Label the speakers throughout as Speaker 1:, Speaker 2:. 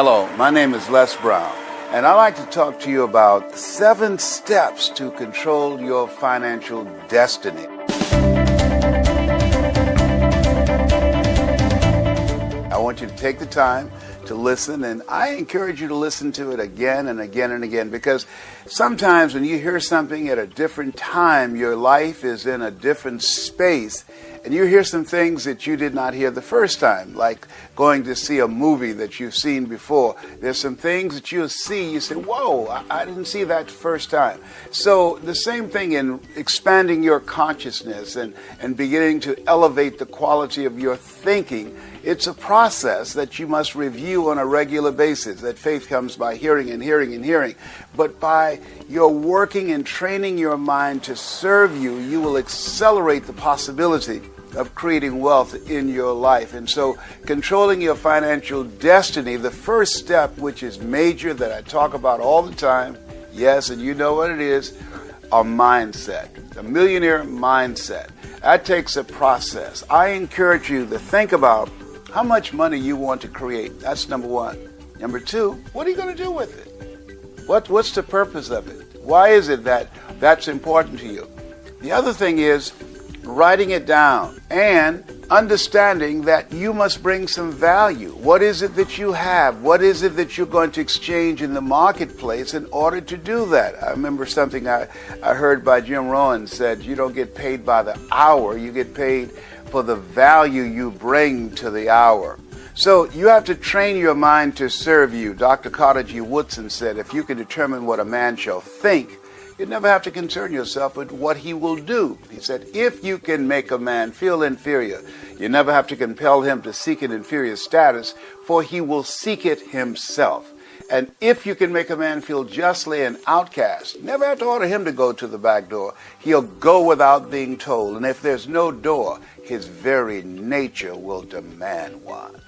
Speaker 1: Hello, my name is Les Brown, and I'd like to talk to you about 7 steps to control your financial destiny. I want you to take the time to listen, and I encourage you to listen to it again and again and again, because sometimes when you hear something at a different time, your life is in a different space, and you hear some things that you did not hear the first time, like going to see a movie that you've seen before. There's some things that you'll see, you say, whoa, I didn't see that first time. So the same thing in expanding your consciousness and beginning to elevate the quality of your thinking. It's a process that you must review on a regular basis. That faith comes by hearing and hearing and hearing. But by your working and training your mind to serve you, you will accelerate the possibility of creating wealth in your life. And so controlling your financial destiny, the first step, which is major, that I talk about all the time, yes, and you know what it is, a mindset, a millionaire mindset. That takes a process. I encourage you to think about how much money you want to create. That's number 1. Number 2, what are you going to do with it? What's the purpose of it? Why is it that that's important to you? The other thing is writing it down and understanding that you must bring some value. What is it that you have? What is it that you're going to exchange in the marketplace in order to do that? I remember something I heard by Jim Rohn said, you don't get paid by the hour, you get paid for the value you bring to the hour. So you have to train your mind to serve you. Dr. Carter G. Woodson said, if you can determine what a man shall think, you never have to concern yourself with what he will do. He said, if you can make a man feel inferior, you never have to compel him to seek an inferior status, for he will seek it himself. And if you can make a man feel justly an outcast, you never have to order him to go to the back door. He'll go without being told. And if there's no door, his very nature will demand one.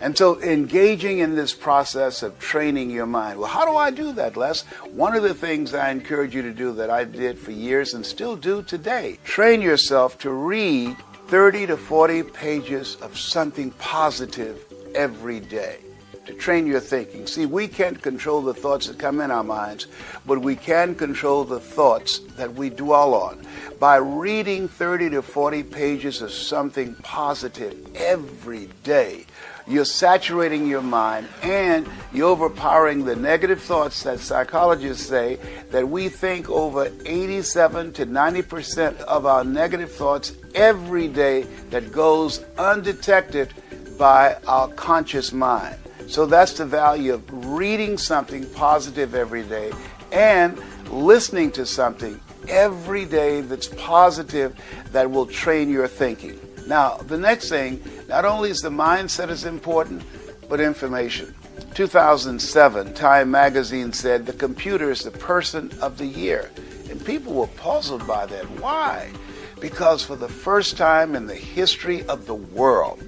Speaker 1: And so engaging in this process of training your mind. Well, how do I do that, Les? One of the things I encourage you to do that I did for years and still do today, train yourself to read 30 to 40 pages of something positive every day, to train your thinking. See, we can't control the thoughts that come in our minds, but we can control the thoughts that we dwell on. By reading 30 to 40 pages of something positive every day, you're saturating your mind and you're overpowering the negative thoughts that psychologists say that we think over 87 to 90% of our negative thoughts every day that goes undetected by our conscious mind. So that's the value of reading something positive every day and listening to something every day that's positive that will train your thinking. Now, the next thing, not only is the mindset as important, but information. 2007, Time magazine said the computer is the person of the year. And people were puzzled by that. Why? Because for the first time in the history of the world,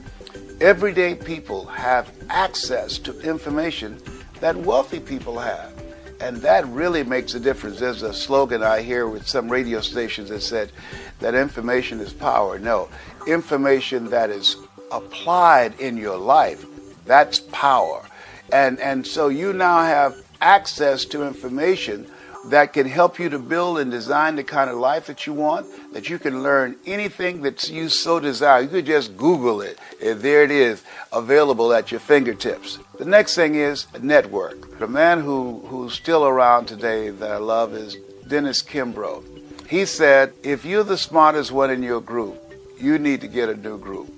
Speaker 1: everyday people have access to information that wealthy people have. And that really makes a difference. There's a slogan I hear with some radio stations that said that information is power. No, information that is applied in your life, that's power. And so you now have access to information that can help you to build and design the kind of life that you want, that you can learn anything that you so desire. You could just Google it, and there it is, available at your fingertips. The next thing is a network. The man who's still around today that I love is Dennis Kimbrough. He said, if you're the smartest one in your group, you need to get a new group.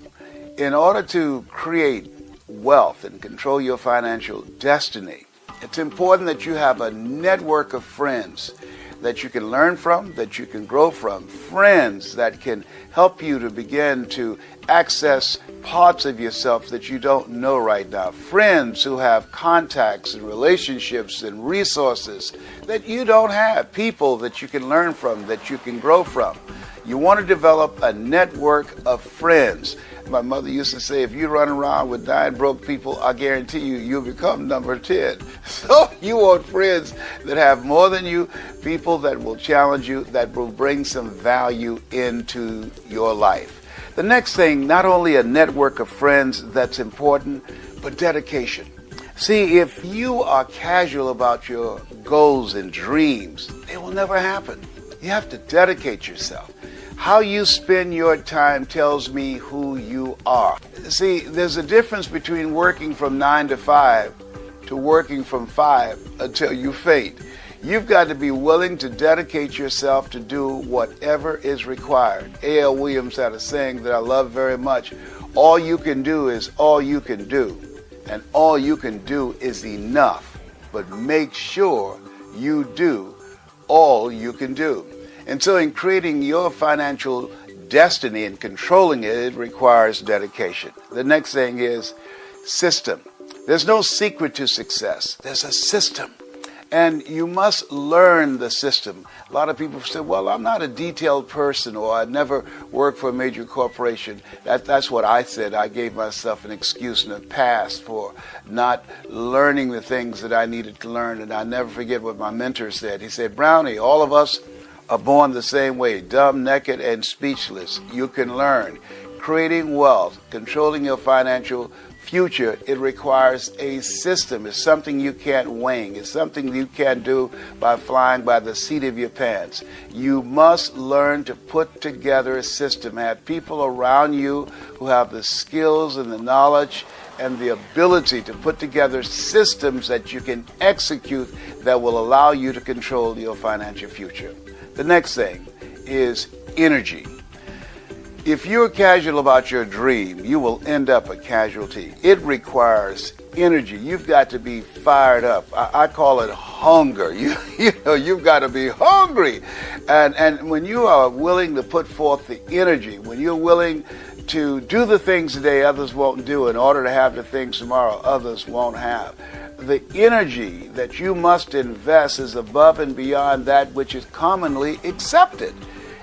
Speaker 1: In order to create wealth and control your financial destiny, it's important that you have a network of friends that you can learn from, that you can grow from, friends that can help you to begin to access parts of yourself that you don't know right now, friends who have contacts and relationships and resources that you don't have, people that you can learn from, that you can grow from. You want to develop a network of friends. My mother used to say, if you run around with 9 broke people, I guarantee you, you'll become number 10. So you want friends that have more than you, people that will challenge you, that will bring some value into your life. The next thing, not only a network of friends that's important, but dedication. See, if you are casual about your goals and dreams, they will never happen. You have to dedicate yourself. How you spend your time tells me who you are. See, there's a difference between working from 9 to 5 to working from 5 until you faint. You've got to be willing to dedicate yourself to do whatever is required. A.L. Williams had a saying that I love very much. All you can do is all you can do. And all you can do is enough. But make sure you do all you can do. And so in creating your financial destiny and controlling it, it requires dedication. The next thing is system. There's no secret to success. There's a system. And you must learn the system. A lot of people say, well, I'm not a detailed person, or I never worked for a major corporation. That's what I said. I gave myself an excuse in the past for not learning the things that I needed to learn. And I never forget what my mentor said. He said, Brownie, all of us are born the same way, dumb, naked, and speechless. You can learn. Creating wealth, controlling your financial future, it requires a system. It's something you can't wing. It's something you can't do by flying by the seat of your pants. You must learn to put together a system. Have people around you who have the skills and the knowledge and the ability to put together systems that you can execute that will allow you to control your financial future. The next thing is energy. If you're casual about your dream, you will end up a casualty. It requires energy. You've got to be fired up. I call it hunger. You've got to be hungry. And when you are willing to put forth the energy, when you're willing to do the things today others won't do in order to have the things tomorrow others won't have, the energy that you must invest is above and beyond that which is commonly accepted.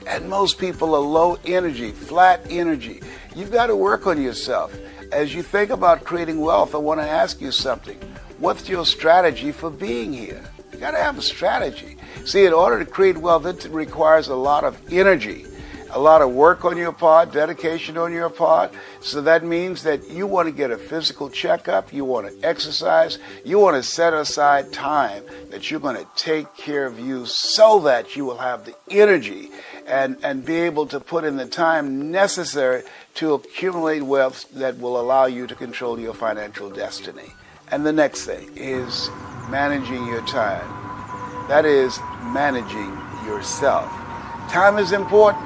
Speaker 1: And most people are low energy, flat energy. You've got to work on yourself. As you think about creating wealth, I want to ask you something. What's your strategy for being here? You got to have a strategy. See, in order to create wealth, it requires a lot of energy, a lot of work on your part, dedication on your part. So that means that you want to get a physical checkup, you want to exercise, you want to set aside time that you're going to take care of you so that you will have the energy and be able to put in the time necessary to accumulate wealth that will allow you to control your financial destiny. And the next thing is managing your time. That is managing yourself. Time is important.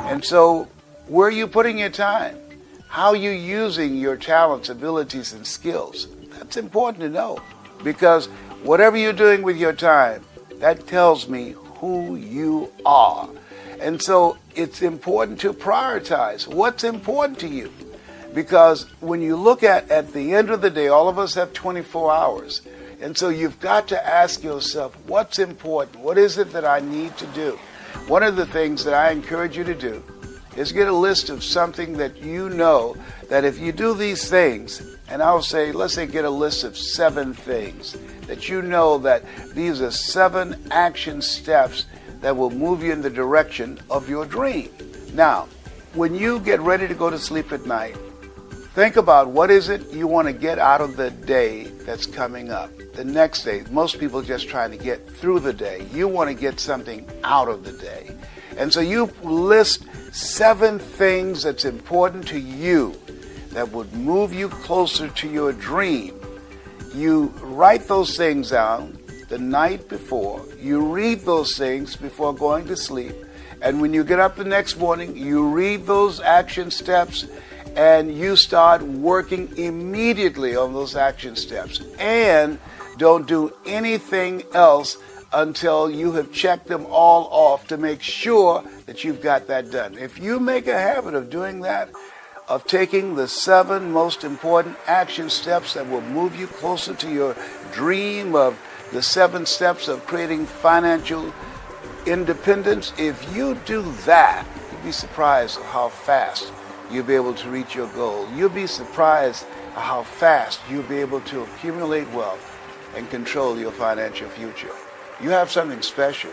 Speaker 1: And so where are you putting your time? How are you using your talents, abilities, and skills? That's important to know, because whatever you're doing with your time, that tells me who you are. And so it's important to prioritize what's important to you. Because when you look at the end of the day, all of us have 24 hours. And so you've got to ask yourself, what's important? What is it that I need to do? One of the things that I encourage you to do is get a list of something that you know that if you do these things, and I'll say, let's say get a list of 7 things that you know that these are 7 action steps that will move you in the direction of your dream. Now, when you get ready to go to sleep at night, think about what is it you want to get out of the day that's coming up. The next day, most people are just trying to get through the day. You want to get something out of the day. And so you list 7 things that's important to you that would move you closer to your dream. You write those things down the night before. You read those things before going to sleep. And when you get up the next morning, you read those action steps and you start working immediately on those action steps. And don't do anything else until you have checked them all off to make sure that you've got that done. If you make a habit of doing that, of taking the 7 most important action steps that will move you closer to your dream, of the 7 steps of creating financial independence, if you do that, you'll be surprised at how fast you'll be able to reach your goal. You'll be surprised at how fast you'll be able to accumulate wealth and control your financial future. You have something special.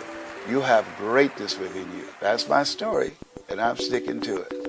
Speaker 1: You have greatness within you. That's my story, and I'm sticking to it.